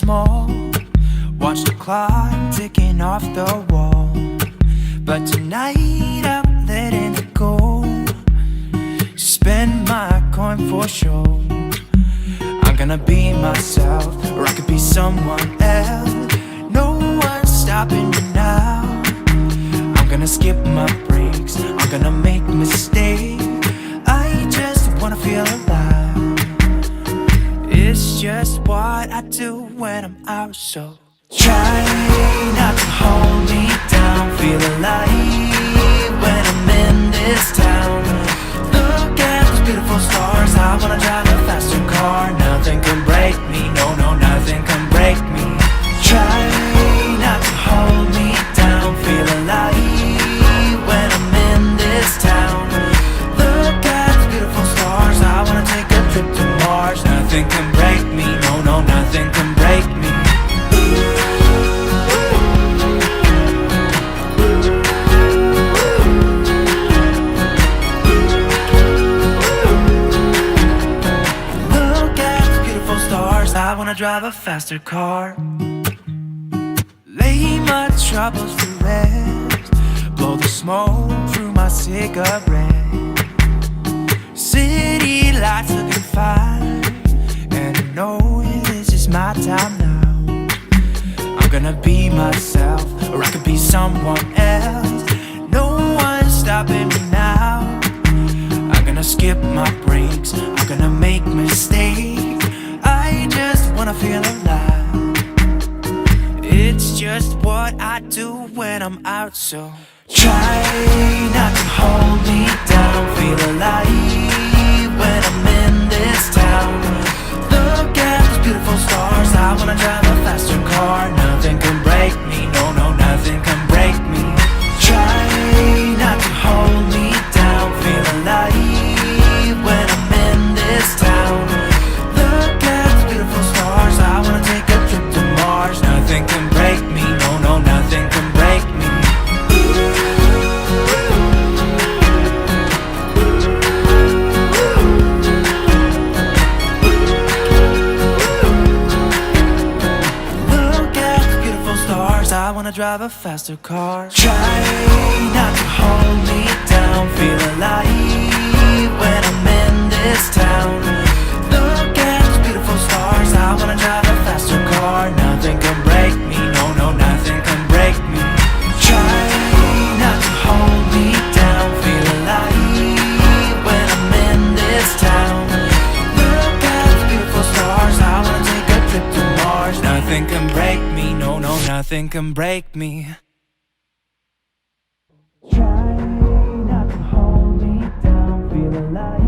small. Watch the clock ticking off the wall. But tonight I'm letting it go. Spend my coin for sure. I'm gonna be myself, or I could be someone else. No one's stopping me now. I'm gonna skip my breaks, I'm gonna make mistakes. I just wanna feel alive. It's just what I do when I'm out, so try not to hold me down. Feel alive when I'm in this town. Look at those beautiful stars. I wanna drive a faster car. Nothing can break me, no, no, nothing can break me. Try not to hold me down. Feel alive when I'm in this town. Look at those beautiful stars. I wanna take a trip to Mars. Nothing can break me, no, no, nothing can break me. I wanna drive a faster car. Lay my troubles to rest. Blow the smoke through my cigarette. City lights looking fine, and I know this is my time now. I'm gonna be myself, or I could be someone else. No one's stopping me now. I'm gonna skip my breaks, I'm gonna make mistakes. I just wanna feel alive. It's just what I do when I'm out, so try not to hold me down. Feel alive when I'm in this town. Look at those beautiful stars. I wanna drive a faster car. Nothing can break me, no, no, nothing can break me. Try not to hold me down. Feel alive when I'm in this town. I wanna take a trip to Mars. Nothing can break me, no, no, nothing can break me. Look at the beautiful stars. I wanna drive a faster car. Try not to hold me down. Feel alive when I'm in this town. Look at those beautiful stars. I wanna drive a faster car. Nothing can break me, no, no, nothing can break me. Try not to hold me down. Feel alive when I'm in this town. Look at those beautiful stars. I wanna take a trip to Mars. Nothing can break me, no, no, nothing can break me. Try not to hold me down. Feel alive.